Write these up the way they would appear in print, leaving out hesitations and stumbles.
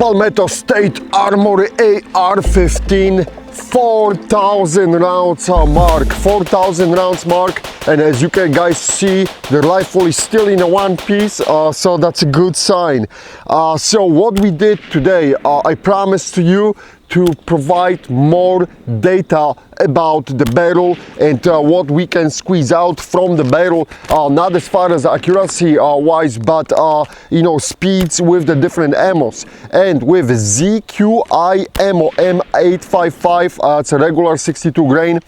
Palmetto State Armory AR15 4,000 rounds mark, 4,000 rounds mark. And as you can guys see, the rifle is still in a one piece, so that's a good sign. So what we did today, I promised to you to provide more data about the barrel and what we can squeeze out from the barrel, not as far as accuracy wise, but you know, speeds with the different ammos. And with ZQI ammo M855, it's a regular 62 grain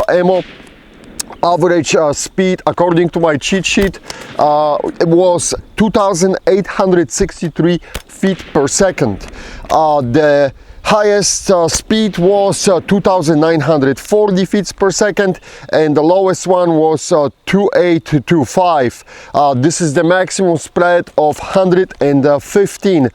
ammo. Average speed, according to my cheat sheet, it was 2,863 feet per second. The highest speed was 2,940 feet per second, and the lowest one was 2,825. This is the maximum spread of 115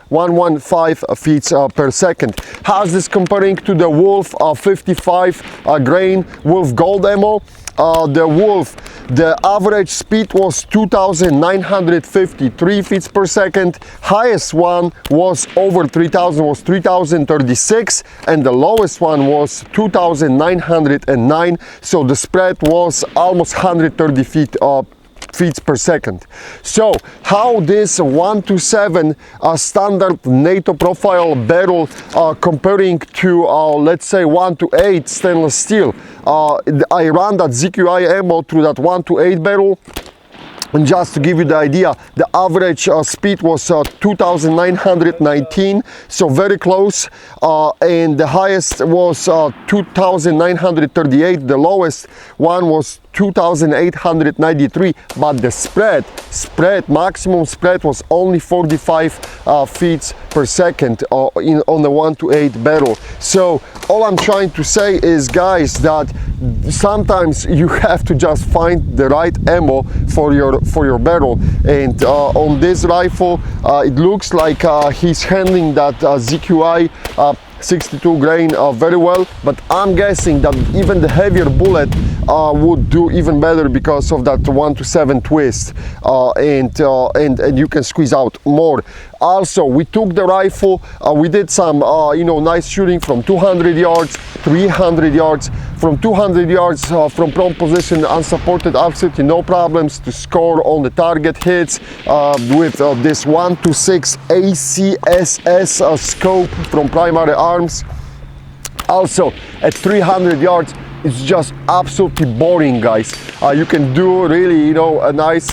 feet per second. How's this comparing to the Wolf 55 grain Wolf Gold ammo? The Wolf, the average speed was 2,953 feet per second. Highest one was over 3,000, was 3,036, and the lowest one was 2,909. So the spread was almost 130 feet per second. So how this 127 standard NATO profile barrel comparing to let's say 128 stainless steel. I ran that ZQI ammo through that 128 barrel. And just to give you the idea, the average speed was 2,919, so very close, and the highest was 2,938, the lowest one was 2,893, but the maximum spread was only 45 feet per second on the 128 barrel. So all I'm trying to say is, guys, that sometimes you have to just find the right ammo for your barrel. And on this rifle, it looks like he's handling that ZQI 62 grain very well, but I'm guessing that even the heavier bullet would do even better because of that 127 twist, and you can squeeze out more. Also, we took the rifle, we did some you know, nice shooting from 200 yards, 300 yards. From 200 yards from prone position, unsupported, absolutely no problems to score on the target hits with this 126 ACSS scope from Primary Arms. Also at 300 yards, it's just absolutely boring, guys. You can do really, you know, a nice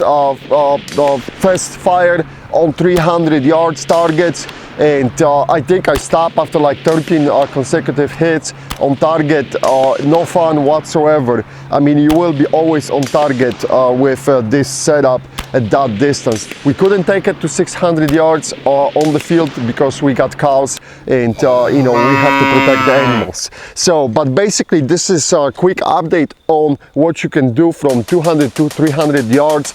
fast fire on 300 yards targets. And I think I stopped after like 13 consecutive hits on target. No fun whatsoever. I mean, you will be always on target with this setup at that distance. We couldn't take it to 600 yards on the field because we got cows, and you know, we have to protect the animals. So, but basically this is a quick update on what you can do from 200 to 300 yards.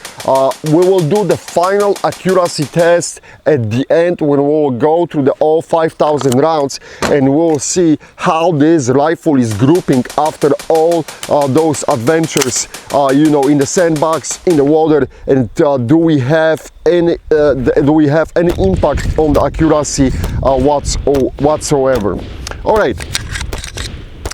We will do the final accuracy test at the end when we will go through the all 5,000 rounds, and we'll see how this rifle is grouping after all those adventures, you know, in the sandbox, in the water, and do we have any impact on the accuracy whatsoever. All right,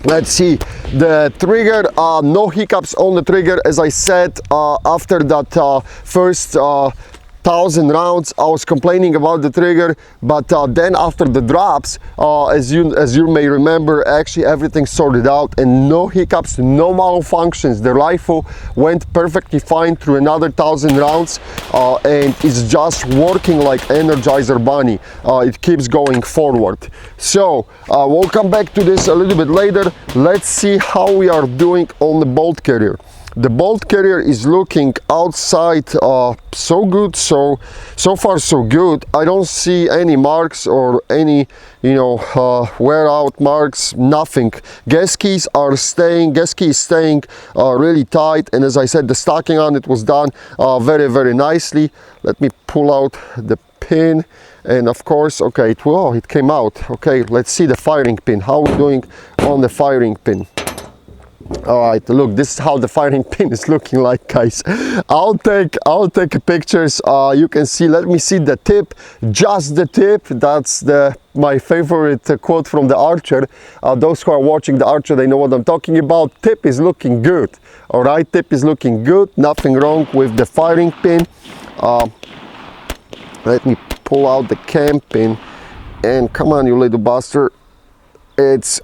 let's see the trigger. No hiccups on the trigger. As I said, after that first 1,000 rounds, I was complaining about the trigger, but then after the drops, as you may remember, actually everything sorted out and no hiccups, no malfunctions. The rifle went perfectly fine through another 1,000 rounds, and it's just working like Energizer Bunny. It keeps going forward. So we'll come back to this a little bit later. Let's see how we are doing on the bolt carrier. The bolt carrier is looking outside so good, so far so good. I don't see any marks or any, you know, wear out marks, nothing. Gas key is staying really tight, and as I said, the stocking on it was done very, very nicely. Let me pull out the pin, and of course, okay, it came out. Okay, let's see the firing pin. How are we doing on the firing pin? All right, look, this is how the firing pin is looking like, guys. I'll take pictures. You can see, let me see the tip, just the tip. That's my favorite quote from the Archer. Those who are watching the Archer, they know what I'm talking about. Tip is looking good. All right, tip is looking good. Nothing wrong with the firing pin. Let me pull out the cam pin, and come on, you little bastard. It's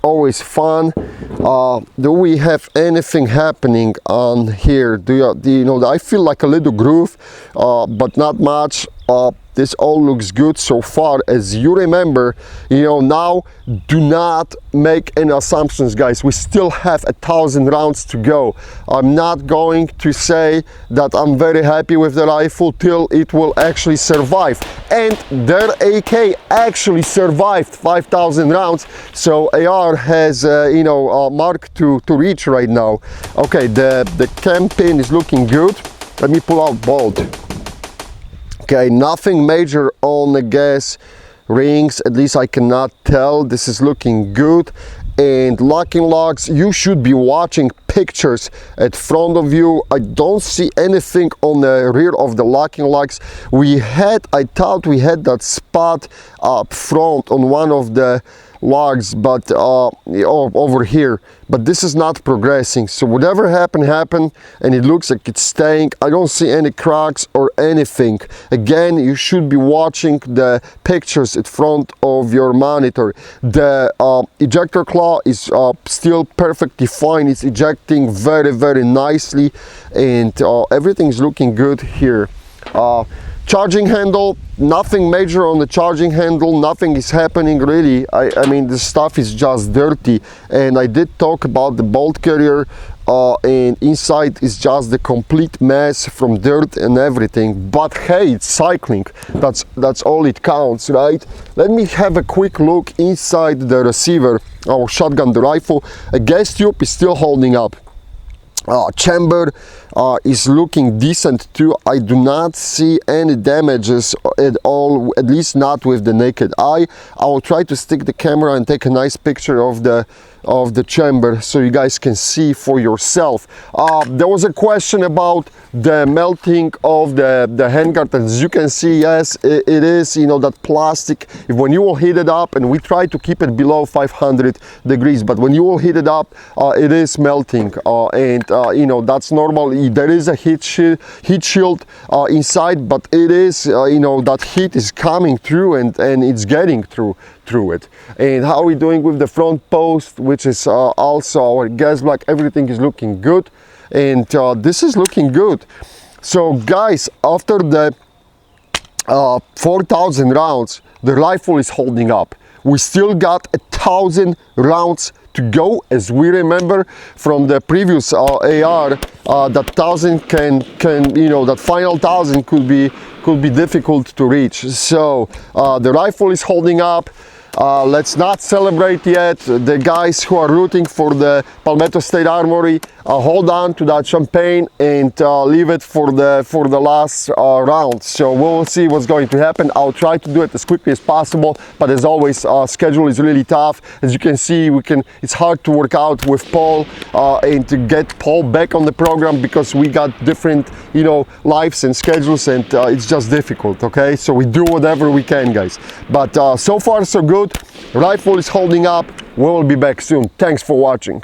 always fun. Do we have anything happening on here? Do you know, I feel like a little groove, but not much. This all looks good so far. As you remember, you know, now do not make any assumptions, guys. We still have 1,000 rounds to go. I'm not going to say that I'm very happy with the rifle till it will actually survive. And their AK actually survived 5,000 rounds. So AR has, you know, a mark to reach right now. Okay, the cam pin is looking good. Let me pull out bolt. Okay, nothing major on the gas rings, at least I cannot tell. This is looking good. And locking lugs, you should be watching pictures at front of you. I don't see anything on the rear of the locking lugs. I thought we had that spot up front on one of the lugs, but over here, but this is not progressing. So whatever happened, and it looks like it's staying. I don't see any cracks or anything. Again, you should be watching the pictures in front of your monitor. The ejector claw is still perfectly fine. It's ejecting very, very nicely, and everything's looking good here. Charging handle, nothing major on the charging handle. Nothing is happening really. I mean, the stuff is just dirty. And I did talk about the bolt carrier, and inside is just the complete mess from dirt and everything. But hey, it's cycling. That's all it counts, right? Let me have a quick look inside the receiver, our shotgun, the rifle. A gas tube is still holding up. Chamber is looking decent too. I do not see any damages at all, at least not with the naked eye. I will try to stick the camera and take a nice picture of the chamber so you guys can see for yourself. There was a question about the melting of the handguard. As you can see, yes, it is, you know, that plastic. When you will heat it up, and we try to keep it below 500 degrees, but when you will heat it up, it is melting, and you know, that's normal. There is a heat shield inside, but it is, you know, that heat is coming through, and it's getting through it. And how are we doing with the front post, which is also our gas block? Everything is looking good, and this is looking good. So guys, after the 4,000 rounds, the rifle is holding up. We still got 1,000 rounds to go. As we remember from the previous AR, that 1,000 can, you know, that final 1,000 could be difficult to reach. So the rifle is holding up. Let's not celebrate yet. The guys who are rooting for the Palmetto State Armory, hold on to that champagne and leave it for the last round. So we'll see what's going to happen. I'll try to do it as quickly as possible, but as always, schedule is really tough. As you can see, it's hard to work out with Paul and to get Paul back on the program, because we got different, you know, lives and schedules, and it's just difficult. Okay, so we do whatever we can, guys. But so far so good. Rifle is holding up. We will be back soon. Thanks for watching.